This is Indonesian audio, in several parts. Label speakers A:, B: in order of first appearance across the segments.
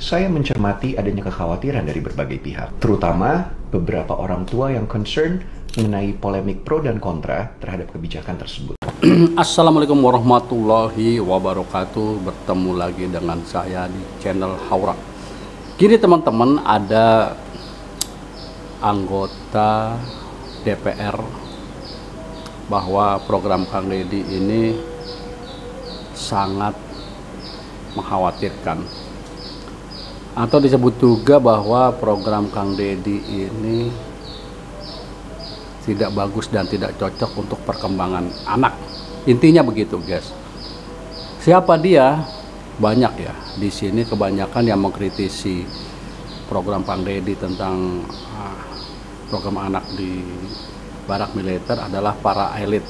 A: saya mencermati adanya kekhawatiran dari berbagai pihak, terutama beberapa orang tua yang concern mengenai polemik pro dan kontra terhadap kebijakan tersebut.
B: Assalamualaikum warahmatullahi wabarakatuh. Bertemu lagi dengan saya di channel Haura. Gini teman-teman, ada anggota DPR bahwa program Kang Deddy ini sangat mengkhawatirkan, atau disebut juga bahwa program Kang Deddy ini tidak bagus dan tidak cocok untuk perkembangan anak. Intinya begitu, guys. Siapa dia? Banyak ya. Di sini kebanyakan yang mengkritisi program Kang Deddy tentang program anak di barak militer adalah para elit.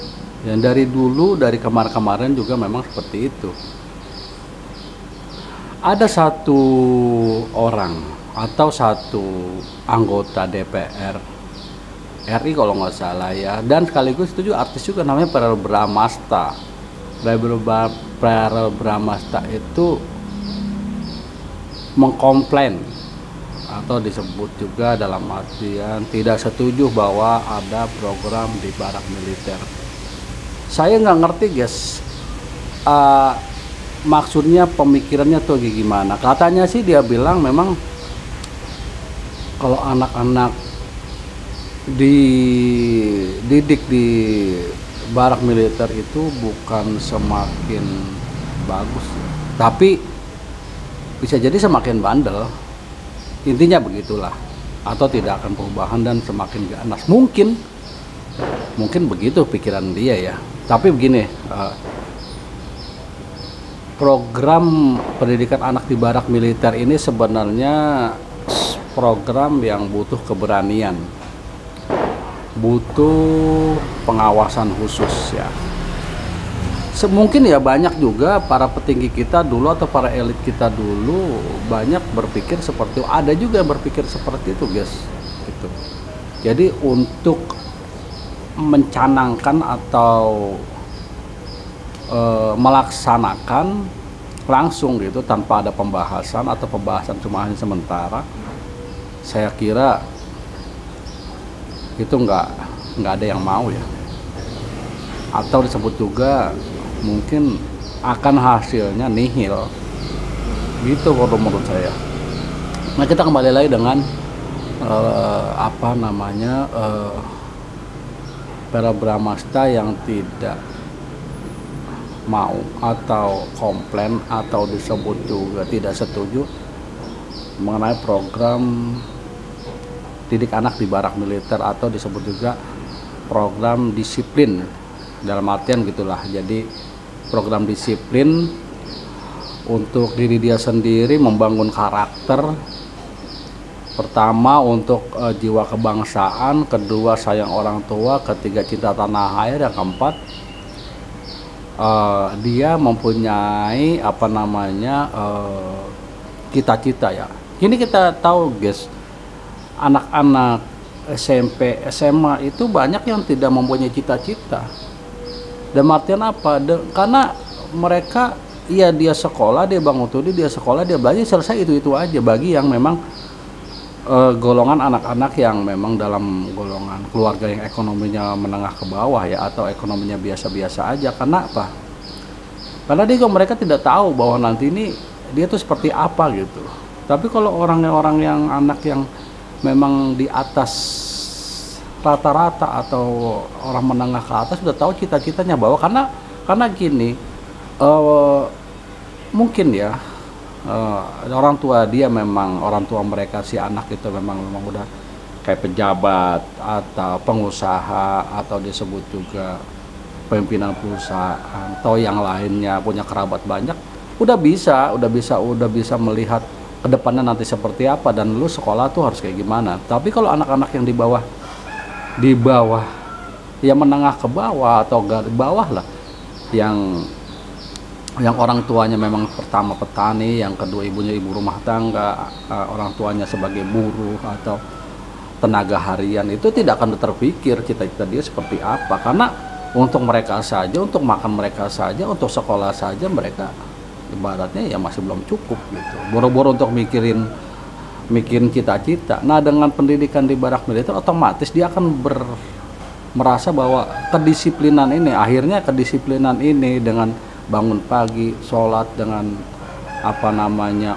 B: Yang dari dulu, dari kemarin-kemarin juga memang seperti itu. Ada satu orang atau satu anggota DPR RI kalau nggak salah ya, dan sekaligus itu juga artis juga, namanya Verrel Bramasta. Verrel Bramasta itu mengkomplain atau disebut juga dalam artian tidak setuju bahwa ada program di barak militer. Saya nggak ngerti, guys, maksudnya pemikirannya tuh gimana. Katanya sih dia bilang memang kalau anak-anak dididik di barak militer itu bukan semakin bagus, tapi bisa jadi semakin bandel. Intinya begitulah, atau tidak akan perubahan dan semakin ganas. Mungkin begitu pikiran dia ya. Tapi begini, program pendidikan anak di barak militer ini sebenarnya program yang butuh keberanian, butuh pengawasan khusus ya. Mungkin ya banyak juga para petinggi kita dulu atau para elit kita dulu banyak berpikir seperti itu. Ada juga yang berpikir seperti itu, guys. Gitu. Jadi untuk mencanangkan atau melaksanakan langsung gitu tanpa ada pembahasan atau pembahasan cuma hanya sementara, saya kira itu nggak ada yang mau ya, atau disebut juga mungkin akan hasilnya nihil gitu kalau menurut saya. Nah, kita kembali lagi dengan Verrel Bramasta yang tidak mau atau komplain atau disebut juga tidak setuju mengenai program didik anak di barak militer, atau disebut juga program disiplin dalam artian gitulah. Jadi program disiplin untuk diri dia sendiri, membangun karakter, pertama untuk jiwa kebangsaan, kedua sayang orang tua, ketiga cinta tanah air, yang keempat dia mempunyai cita-cita ya. Ini kita tahu, guys, anak-anak SMP, SMA itu banyak yang tidak mempunyai cita-cita. Dan artian apa? Karena mereka, ya dia sekolah, dia bangun tidur, dia sekolah, dia belajar, selesai, itu aja. Bagi yang memang golongan anak-anak yang memang dalam golongan keluarga yang ekonominya menengah ke bawah ya, atau ekonominya biasa-biasa aja. Karena apa? Karena mereka tidak tahu bahwa nanti ini dia tuh seperti apa gitu. Tapi kalau orang-orang yang anak yang memang di atas rata-rata atau orang menengah ke atas sudah tahu cita-citanya, bahwa karena gini, mungkin ya orang tua mereka si anak itu memang udah kayak pejabat atau pengusaha atau disebut juga pimpinan perusahaan atau yang lainnya, punya kerabat banyak, udah bisa melihat ke depannya nanti seperti apa dan lu sekolah tuh harus kayak gimana. Tapi kalau anak-anak yang di bawah yang menengah ke bawah atau di bawah lah, yang orang tuanya memang pertama petani, yang kedua ibunya ibu rumah tangga, orang tuanya sebagai buruh atau tenaga harian, itu tidak akan terpikir cita-cita dia seperti apa. Karena untuk mereka saja, untuk makan mereka saja, untuk sekolah saja mereka ibaratnya ya masih belum cukup gitu. Boro-boro untuk mikirin cita-cita. Nah, dengan pendidikan di barak militer otomatis dia akan merasa bahwa kedisiplinan ini dengan bangun pagi, sholat, dengan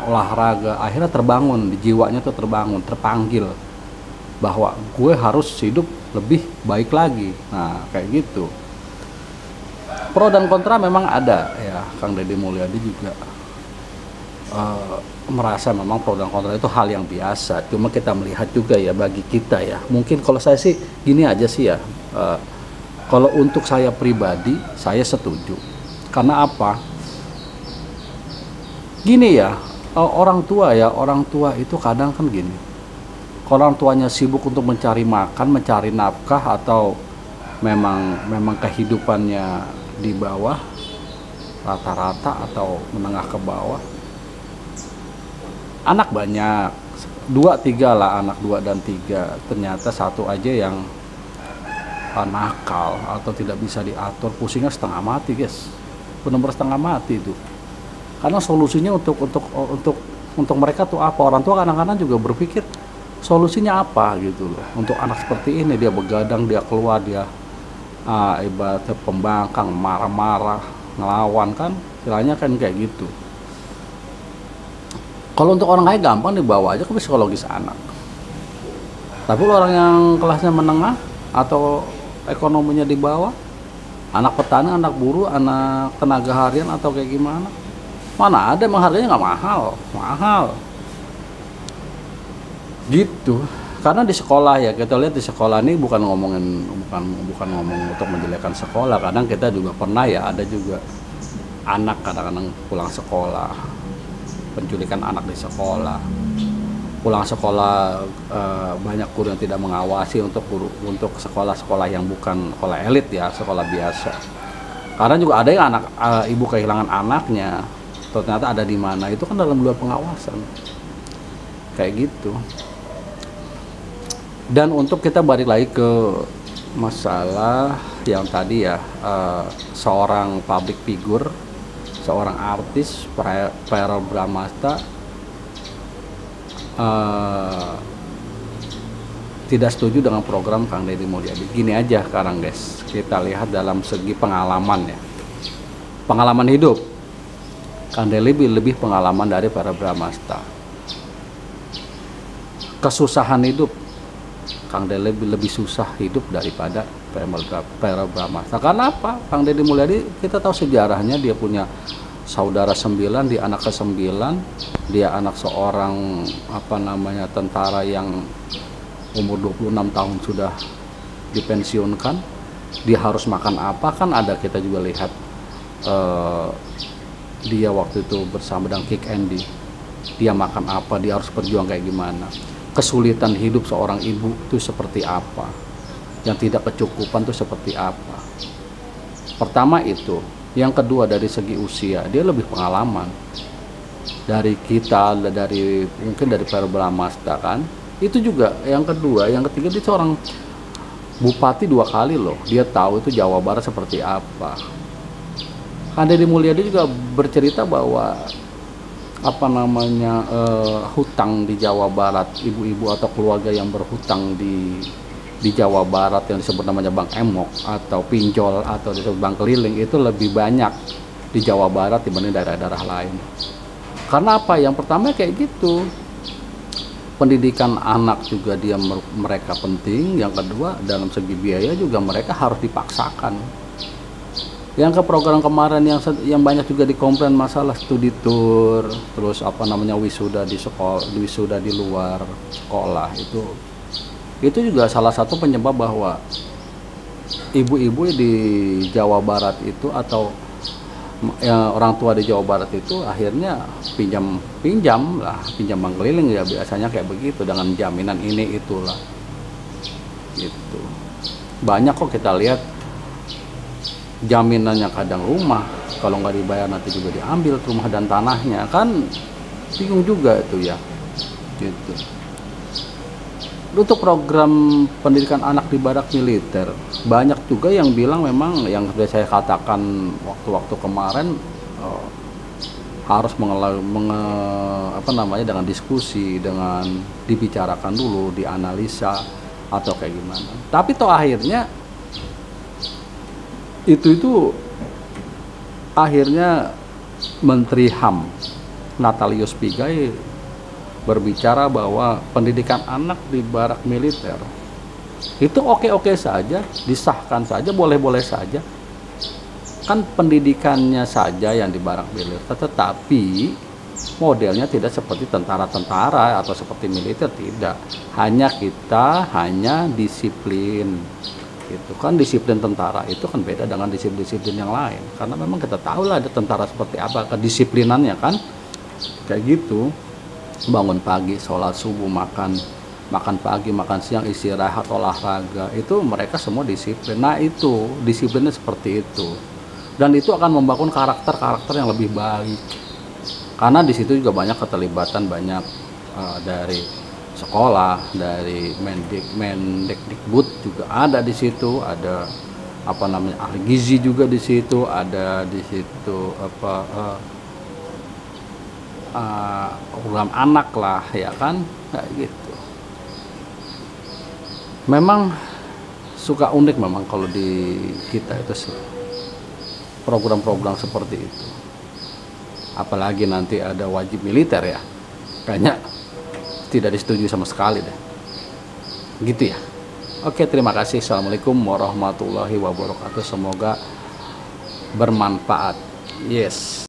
B: olahraga, akhirnya terbangun di jiwanya tuh, terpanggil bahwa gue harus hidup lebih baik lagi. Nah, kayak gitu. Pro dan kontra memang ada ya. Kang Deddy Mulyadi juga merasa memang pro dan kontra itu hal yang biasa. Cuma kita melihat juga ya, bagi kita ya, mungkin kalau saya sih gini aja sih ya, kalau untuk saya pribadi saya setuju. Karena apa? Gini ya, orang tua itu kadang kan gini, orang tuanya sibuk untuk mencari makan, mencari nafkah, atau memang kehidupannya di bawah rata-rata atau menengah ke bawah. Anak banyak, 2-3 lah, anak 2 dan 3, ternyata satu aja yang nakal atau tidak bisa diatur, pusingnya setengah mati, guys. Benar-benar setengah mati itu. Karena solusinya untuk mereka tuh apa? Orang tua kadang-kadang juga berpikir solusinya apa gitu loh. Untuk anak seperti ini, dia begadang, dia keluar, dia ibaratnya pembangkang, marah-marah, ngelawan kan, istilahnya kan kayak gitu. Kalau untuk orang kaya gampang dibawa aja ke psikologis anak. Tapi orang yang kelasnya menengah atau ekonominya di bawah, anak petani, anak buruh, anak tenaga harian atau kayak gimana, mana ada, emang harganya nggak mahal gitu. Karena di sekolah ya, kita lihat di sekolah ini bukan ngomong untuk menjelekkan sekolah. Kadang kita juga pernah ya, ada juga anak kadang-kadang pulang sekolah, penculikan anak di sekolah, pulang sekolah, banyak guru yang tidak mengawasi untuk sekolah-sekolah yang bukan sekolah elit ya, sekolah biasa. Karena juga ada yang ibu kehilangan anaknya, ternyata ada di mana, itu kan dalam luar pengawasan kayak gitu. Dan untuk kita balik lagi ke masalah yang tadi ya, seorang public figure, seorang artis, Verrell Bramasta tidak setuju dengan program Kang Deddy Mulyadi. Gini aja sekarang guys, kita lihat dalam segi pengalaman ya, pengalaman hidup. Kang Deddy lebih pengalaman dari Verrell Bramasta. Kesusahan hidup, Kang Deddy lebih susah hidup daripada Verrell Bramasta. Karena apa? Kang Deddy Mulyadi kita tahu sejarahnya, dia punya saudara 9, dia anak ke-9, dia anak seorang tentara yang umur 26 tahun sudah dipensiunkan. Dia harus makan apa, kan ada, kita juga lihat dia waktu itu bersama dengan Kick Andy, dia makan apa, dia harus berjuang kayak gimana, kesulitan hidup seorang ibu itu seperti apa, yang tidak kecukupan itu seperti apa. Pertama itu. Yang kedua, dari segi usia, dia lebih pengalaman dari kita, mungkin dari Verrell Bramasta kan. Itu juga yang kedua. Yang ketiga, dia seorang bupati 2 kali loh. Dia tahu itu Jawa Barat seperti apa. Kang Deddy Mulyadi juga bercerita bahwa hutang di Jawa Barat, ibu-ibu atau keluarga yang berhutang di Jawa Barat yang disebut namanya Bank Emok atau pinjol atau disebut bank keliling, itu lebih banyak di Jawa Barat dibanding daerah-daerah lain. Karena apa? Yang pertama kayak gitu, pendidikan anak juga mereka penting. Yang kedua, dalam segi biaya juga mereka harus dipaksakan. Yang ke program kemarin yang banyak juga dikomplain masalah studi tour, terus wisuda di sekolah, wisuda di luar sekolah, itu juga salah satu penyebab bahwa ibu-ibu di Jawa Barat itu atau orang tua di Jawa Barat itu akhirnya pinjam bank keliling ya, biasanya kayak begitu dengan jaminan ini itulah gitu. Banyak kok kita lihat jaminannya, kadang rumah kalau nggak dibayar nanti juga diambil rumah dan tanahnya, kan bingung juga itu ya gitu. Untuk program pendidikan anak di barak militer, banyak juga yang bilang memang yang sudah saya katakan waktu-waktu kemarin, harus dengan diskusi, dengan dibicarakan dulu, dianalisa atau kayak gimana. Tapi toh akhirnya itu akhirnya Menteri HAM Natalius Pigai berbicara bahwa pendidikan anak di barak militer itu oke-oke saja, disahkan saja, boleh-boleh saja. Kan pendidikannya saja yang di barak militer, tetapi modelnya tidak seperti tentara-tentara atau seperti militer, tidak. Hanya disiplin. Itu kan disiplin tentara itu kan beda dengan disiplin yang lain. Karena memang kita tahu lah ada tentara seperti apa kedisiplinannya kan. Kayak gitu. Bangun pagi, sholat subuh, makan pagi, makan siang, istirahat, olahraga, itu mereka semua disiplin. Nah itu disiplinnya seperti itu, dan itu akan membangun karakter yang lebih baik, karena di situ juga banyak keterlibatan dari sekolah, dari Mendikbud juga ada di situ, ada ahli gizi juga di situ, ada di situ program anak lah, ya kan, kayak gitu. Memang suka unik memang kalau di kita itu program-program seperti itu. Apalagi nanti ada wajib militer ya, kayaknya tidak disetujui sama sekali deh. Gitu ya. Oke, terima kasih. Assalamualaikum warahmatullahi wabarakatuh. Semoga bermanfaat. Yes.